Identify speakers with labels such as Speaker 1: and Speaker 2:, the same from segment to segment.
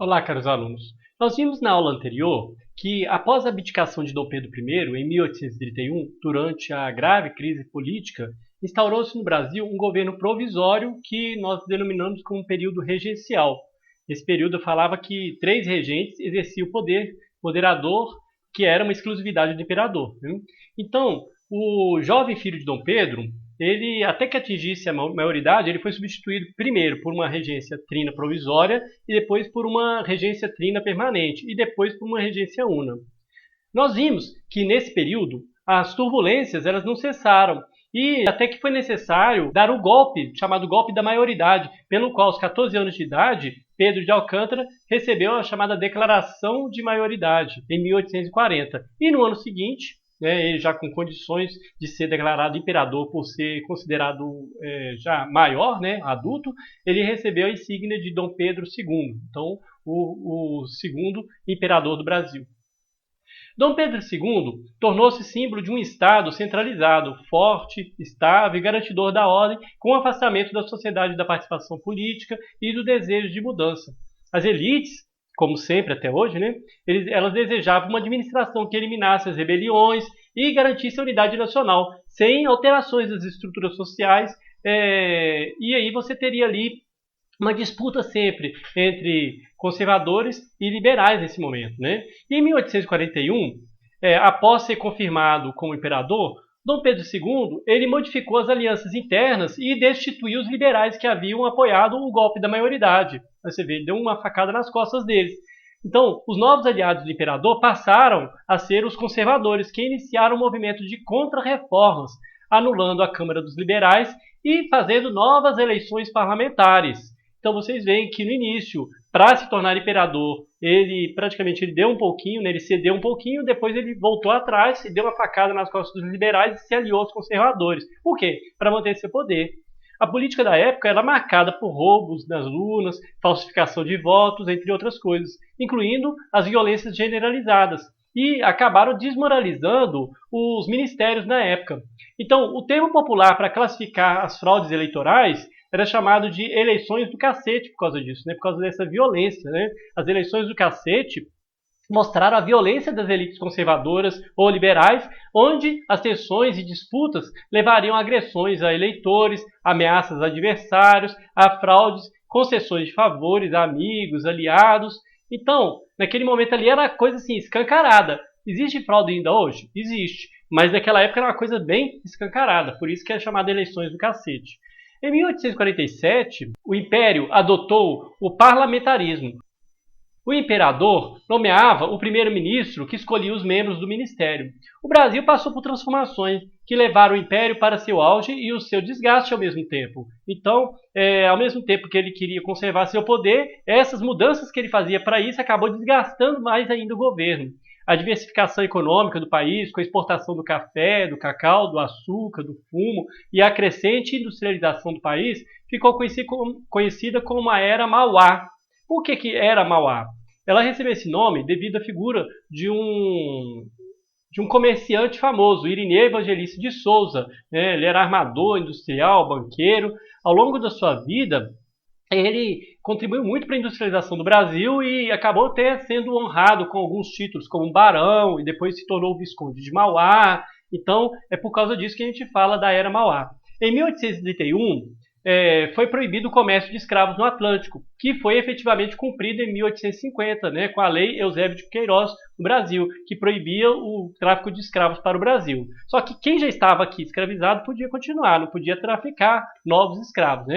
Speaker 1: Olá, caros alunos. Nós vimos na aula anterior que, após a abdicação de Dom Pedro I, em 1831, durante a grave crise política, instaurou-se no Brasil um governo provisório que nós denominamos como um período regencial. Nesse período falava que 3 regentes exerciam o poder moderador, que era uma exclusividade do imperador, né? Então, o jovem filho de Dom Pedro, ele, até que atingisse a maioridade, ele foi substituído primeiro por uma regência trina provisória e depois por uma regência trina permanente e depois por uma regência una. Nós vimos que nesse período as turbulências elas não cessaram e até que foi necessário dar o golpe, chamado golpe da maioridade, pelo qual aos 14 anos de idade, Pedro de Alcântara recebeu a chamada Declaração de Maioridade, em 1840. E no ano seguinte, ele já com condições de ser declarado imperador por ser considerado já maior, adulto, ele recebeu a insígnia de Dom Pedro II, então o segundo imperador do Brasil. Dom Pedro II tornou-se símbolo de um Estado centralizado, forte, estável e garantidor da ordem, com o afastamento da sociedade da participação política e do desejo de mudança. As elites, como sempre até hoje, elas desejavam uma administração que eliminasse as rebeliões e garantisse a unidade nacional, sem alterações das estruturas sociais, e aí você teria ali uma disputa sempre entre conservadores e liberais nesse momento, E em 1841, após ser confirmado como imperador, Dom Pedro II ele modificou as alianças internas e destituiu os liberais que haviam apoiado o golpe da maioridade. Você vê, ele deu uma facada nas costas deles. Então, os novos aliados do imperador passaram a ser os conservadores, que iniciaram um movimento de contra-reformas, anulando a Câmara dos Liberais e fazendo novas eleições parlamentares. Então vocês veem que no início, para se tornar imperador, ele deu um pouquinho, ele cedeu um pouquinho, depois ele voltou atrás e deu uma facada nas costas dos liberais e se aliou aos conservadores. Por quê? Para manter seu poder. A política da época era marcada por roubos nas urnas, falsificação de votos, entre outras coisas, incluindo as violências generalizadas, e acabaram desmoralizando os ministérios na época. Então, o termo popular para classificar as fraudes eleitorais era chamado de eleições do cacete por causa disso, por causa dessa violência. As eleições do cacete mostraram a violência das elites conservadoras ou liberais, onde as tensões e disputas levariam a agressões a eleitores, ameaças a adversários, a fraudes, concessões de favores a amigos, aliados. Então, naquele momento ali era coisa assim, escancarada. Existe fraude ainda hoje? Existe. Mas naquela época era uma coisa bem escancarada, por isso que é chamada eleições do cacete. Em 1847, o Império adotou o parlamentarismo. O imperador nomeava o primeiro-ministro que escolhia os membros do ministério. O Brasil passou por transformações que levaram o Império para seu auge e o seu desgaste ao mesmo tempo. Então, ao mesmo tempo que ele queria conservar seu poder, essas mudanças que ele fazia para isso acabou desgastando mais ainda o governo. A diversificação econômica do país, com a exportação do café, do cacau, do açúcar, do fumo e a crescente industrialização do país, ficou conhecida como a Era Mauá. Por que era Mauá? Ela recebeu esse nome devido à figura de um comerciante famoso, Irineu Evangelista de Souza. Ele era armador, industrial, banqueiro. Ao longo da sua vida, ele contribuiu muito para a industrialização do Brasil e acabou até sendo honrado com alguns títulos, como barão, e depois se tornou visconde de Mauá. Então, é por causa disso que a gente fala da Era Mauá. Em 1831, foi proibido o comércio de escravos no Atlântico, que foi efetivamente cumprido em 1850, com a Lei Eusébio de Queiroz no Brasil, que proibia o tráfico de escravos para o Brasil. Só que quem já estava aqui escravizado podia continuar, não podia traficar novos escravos,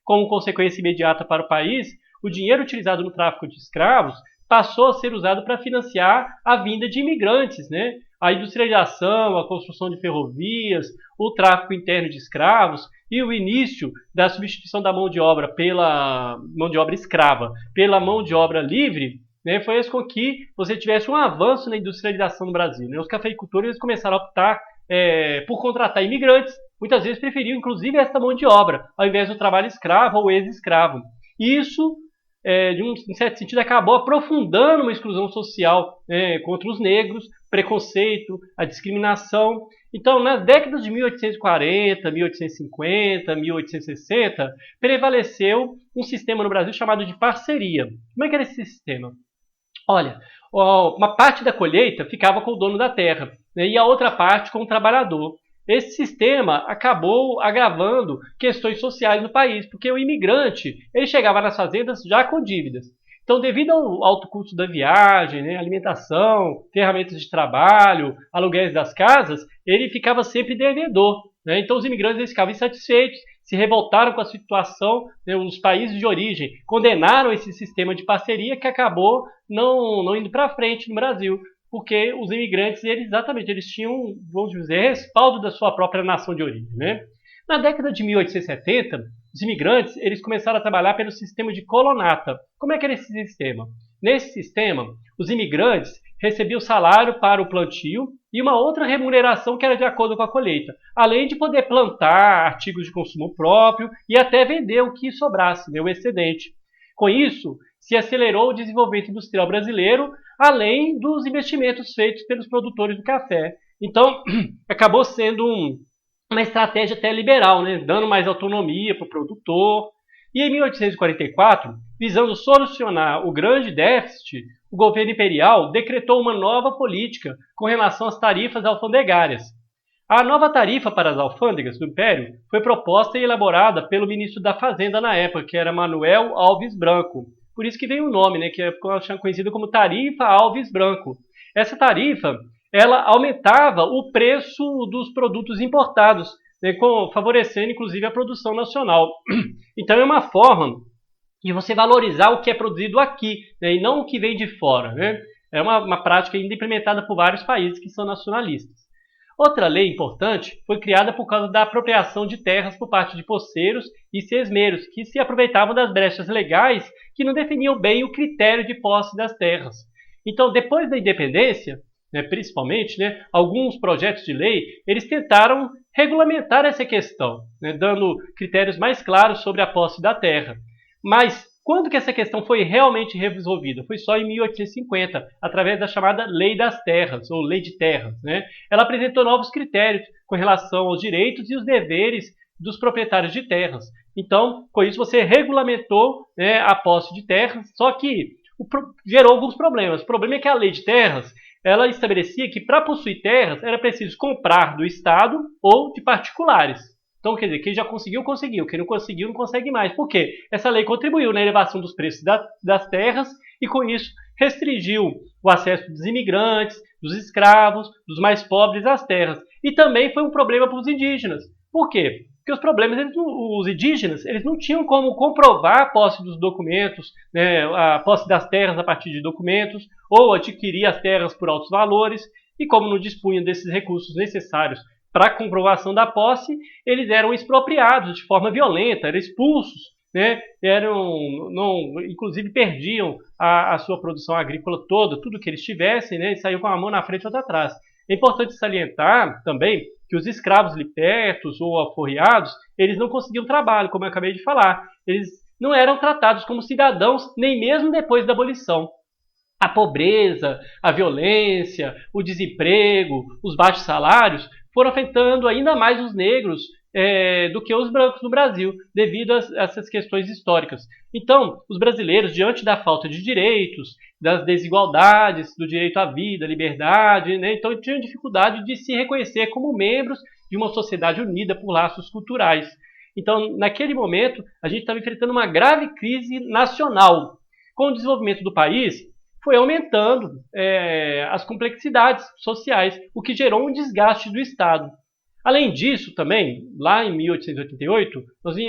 Speaker 1: Como consequência imediata para o país, o dinheiro utilizado no tráfico de escravos passou a ser usado para financiar a vinda de imigrantes, A industrialização, a construção de ferrovias, o tráfico interno de escravos e o início da substituição da mão de obra pela mão de obra escrava pela mão de obra livre, foi isso com que você tivesse um avanço na industrialização no Brasil. Os cafeicultores começaram a optar por contratar imigrantes, muitas vezes preferiam inclusive essa mão de obra, ao invés do trabalho escravo ou ex-escravo. Isso, de um certo sentido, acabou aprofundando uma exclusão social contra os negros, preconceito, a discriminação. Então, nas décadas de 1840, 1850, 1860, prevaleceu um sistema no Brasil chamado de parceria. Como é que era esse sistema? Olha, uma parte da colheita ficava com o dono da terra, né, e a outra parte com o trabalhador. Esse sistema acabou agravando questões sociais no país, porque o imigrante ele chegava nas fazendas já com dívidas. Então, devido ao alto custo da viagem, né, alimentação, ferramentas de trabalho, aluguéis das casas, ele ficava sempre devedor. Né? Então, os imigrantes eles ficavam insatisfeitos, se revoltaram com a situação, né, os países de origem condenaram esse sistema de parceria que acabou não indo para frente no Brasil, porque os imigrantes, eles tinham, vamos dizer, respaldo da sua própria nação de origem. Né? Na década de 1870, os imigrantes eles começaram a trabalhar pelo sistema de colonata. Como é que era esse sistema? Nesse sistema, os imigrantes recebiam salário para o plantio e uma outra remuneração que era de acordo com a colheita, além de poder plantar artigos de consumo próprio e até vender o que sobrasse, né, o excedente. Com isso, se acelerou o desenvolvimento industrial brasileiro, além dos investimentos feitos pelos produtores do café. Então, acabou sendo uma estratégia até liberal, né? Dando mais autonomia para o produtor. E em 1844, visando solucionar o grande déficit, o governo imperial decretou uma nova política com relação às tarifas alfandegárias. A nova tarifa para as alfândegas do Império foi proposta e elaborada pelo ministro da Fazenda na época, que era Manuel Alves Branco. Por isso que vem o nome, né, que é conhecido como Tarifa Alves Branco. Essa tarifa ela aumentava o preço dos produtos importados, né, favorecendo inclusive a produção nacional. Então é uma forma de você valorizar o que é produzido aqui, né, e não o que vem de fora. Né? É uma prática ainda implementada por vários países que são nacionalistas. Outra lei importante foi criada por causa da apropriação de terras por parte de poceiros e sesmeiros, que se aproveitavam das brechas legais que não definiam bem o critério de posse das terras. Então, depois da independência, né, principalmente, né, alguns projetos de lei, eles tentaram regulamentar essa questão, né, dando critérios mais claros sobre a posse da terra. Mas quando que essa questão foi realmente resolvida? Foi só em 1850, através da chamada Lei das Terras, ou Lei de Terras. Né? Ela apresentou novos critérios com relação aos direitos e os deveres dos proprietários de terras. Então, com isso você regulamentou, né, a posse de terras, só que gerou alguns problemas. O problema é que a Lei de Terras ela estabelecia que para possuir terras era preciso comprar do Estado ou de particulares. Então, quer dizer, quem já conseguiu, conseguiu. Quem não conseguiu, não consegue mais. Por quê? Essa lei contribuiu na elevação dos preços das terras e, com isso, restringiu o acesso dos imigrantes, dos escravos, dos mais pobres às terras. E também foi um problema para os indígenas. Por quê? Porque os indígenas eles não tinham como comprovar a posse dos documentos, né, a posse das terras a partir de documentos, ou adquirir as terras por altos valores, e como não dispunham desses recursos necessários para a comprovação da posse, eles eram expropriados de forma violenta, eram expulsos, né? Inclusive perdiam a sua produção agrícola toda, tudo que eles tivessem, né? E saíam com a mão na frente e outra atrás. É importante salientar também que os escravos libertos ou alforriados, eles não conseguiam trabalho, como eu acabei de falar. Eles não eram tratados como cidadãos, nem mesmo depois da abolição. A pobreza, a violência, o desemprego, os baixos salários foram afetando ainda mais os negros do que os brancos no Brasil, devido a essas questões históricas. Então, os brasileiros, diante da falta de direitos, das desigualdades, do direito à vida, à liberdade, né, então tinham dificuldade de se reconhecer como membros de uma sociedade unida por laços culturais. Então, naquele momento, a gente estava enfrentando uma grave crise nacional. Com o desenvolvimento do país, foi aumentando as complexidades sociais, o que gerou um desgaste do Estado. Além disso, também, lá em 1888,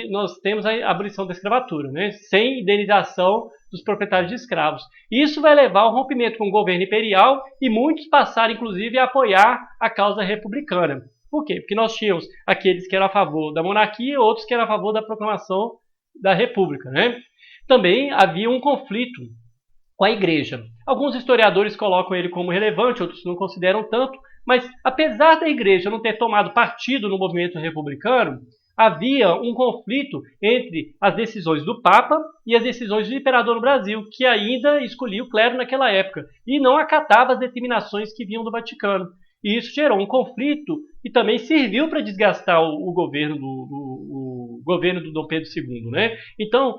Speaker 1: nós temos a abolição da escravatura, né, sem indenização dos proprietários de escravos. Isso vai levar ao rompimento com o governo imperial e muitos passaram, inclusive, a apoiar a causa republicana. Por quê? Porque nós tínhamos aqueles que eram a favor da monarquia e outros que eram a favor da proclamação da república. Né? Também havia um conflito com a igreja. Alguns historiadores colocam ele como relevante, outros não consideram tanto, mas apesar da igreja não ter tomado partido no movimento republicano, havia um conflito entre as decisões do Papa e as decisões do imperador no Brasil, que ainda escolhia o clero naquela época e não acatava as determinações que vinham do Vaticano. E isso gerou um conflito e também serviu para desgastar o governo o governo do Dom Pedro II, né? Então,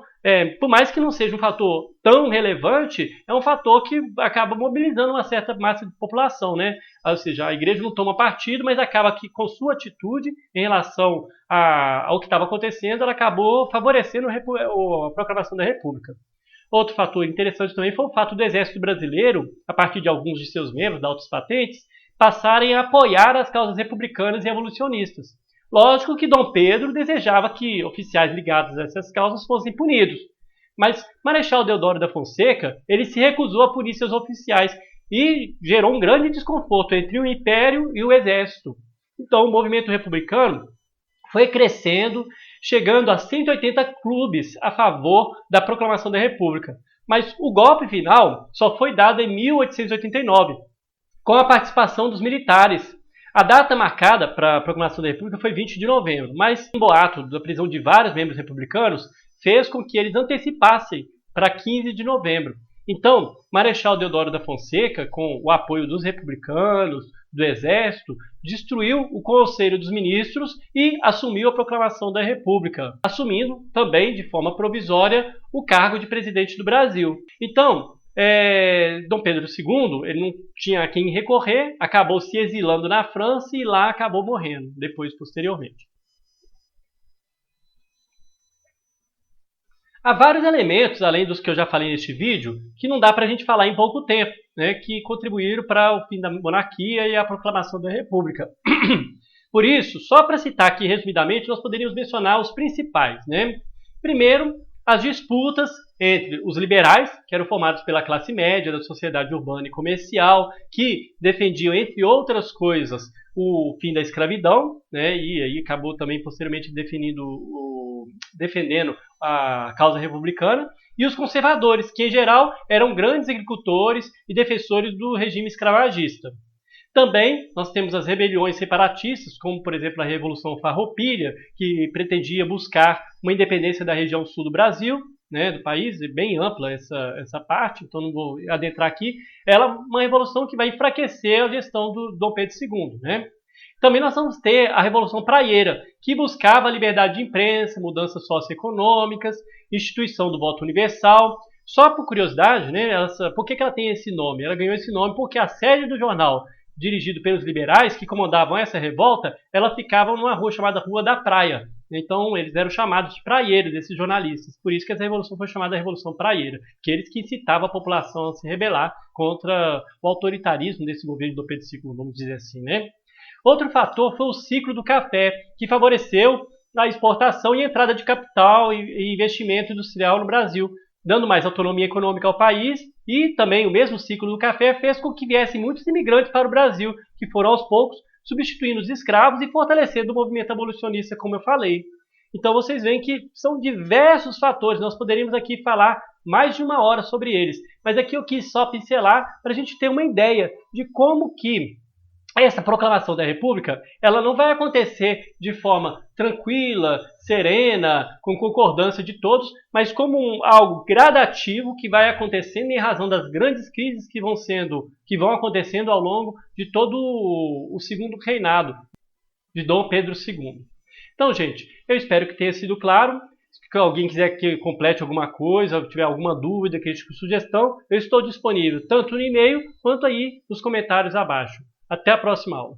Speaker 1: por mais que não seja um fator tão relevante, é um fator que acaba mobilizando uma certa massa de população, né? Ou seja, a igreja não toma partido, mas acaba que com sua atitude em relação ao que estava acontecendo, ela acabou favorecendo a proclamação da República. Outro fator interessante também foi o fato do Exército Brasileiro, a partir de alguns de seus membros da altas patentes, passarem a apoiar as causas republicanas e evolucionistas. Lógico que Dom Pedro desejava que oficiais ligados a essas causas fossem punidos, mas Marechal Deodoro da Fonseca ele se recusou a punir seus oficiais e gerou um grande desconforto entre o Império e o Exército. Então o movimento republicano foi crescendo, chegando a 180 clubes a favor da proclamação da República. Mas o golpe final só foi dado em 1889, com a participação dos militares. A data marcada para a proclamação da República foi 20 de novembro, mas um boato da prisão de vários membros republicanos fez com que eles antecipassem para 15 de novembro. Então, Marechal Deodoro da Fonseca, com o apoio dos republicanos, do Exército, destruiu o Conselho dos Ministros e assumiu a proclamação da República, assumindo também de forma provisória o cargo de presidente do Brasil. Então, Dom Pedro II ele não tinha a quem recorrer, acabou se exilando na França e lá acabou morrendo, depois posteriormente. Há vários elementos, além dos que eu já falei neste vídeo, que não dá para a gente falar em pouco tempo, né, que contribuíram para o fim da monarquia e a proclamação da República. Por isso, só para citar aqui resumidamente, nós poderíamos mencionar os principais, né? Primeiro, as disputas entre os liberais, que eram formados pela classe média da sociedade urbana e comercial, que defendiam, entre outras coisas, o fim da escravidão, né, e aí acabou também posteriormente defendendo a causa republicana, e os conservadores, que em geral eram grandes agricultores e defensores do regime escravagista. Também nós temos as rebeliões separatistas, como por exemplo a Revolução Farroupilha, que pretendia buscar uma independência da região sul do Brasil, né, do país, é bem ampla essa parte, então não vou adentrar aqui. Ela é uma revolução que vai enfraquecer a gestão do Dom Pedro II. Né? Também nós vamos ter a Revolução Praieira, que buscava a liberdade de imprensa, mudanças socioeconômicas, instituição do voto universal. Só por curiosidade, né, por que ela tem esse nome? Ela ganhou esse nome porque a sede do jornal, dirigido pelos liberais que comandavam essa revolta, ela ficava numa rua chamada Rua da Praia. Então eles eram chamados de praieiros, esses jornalistas. Por isso que essa revolução foi chamada Revolução Praieira, que eles que incitavam a população a se rebelar contra o autoritarismo desse governo do Pedro II, vamos dizer assim, né? Outro fator foi o ciclo do café, que favoreceu a exportação e entrada de capital e investimento industrial no Brasil, dando mais autonomia econômica ao país, e também o mesmo ciclo do café fez com que viessem muitos imigrantes para o Brasil, que foram aos poucos substituindo os escravos e fortalecendo o movimento abolicionista, como eu falei. Então vocês veem que são diversos fatores, nós poderíamos aqui falar mais de 1 hora sobre eles, mas aqui eu quis só pincelar para a gente ter uma ideia de como que essa proclamação da República, ela não vai acontecer de forma tranquila, serena, com concordância de todos, mas como algo gradativo que vai acontecendo em razão das grandes crises que vão acontecendo ao longo de todo o segundo reinado de Dom Pedro II. Então, gente, eu espero que tenha sido claro. Se alguém quiser que complete alguma coisa, tiver alguma dúvida, crítica, sugestão, eu estou disponível tanto no e-mail quanto aí nos comentários abaixo. Até a próxima aula.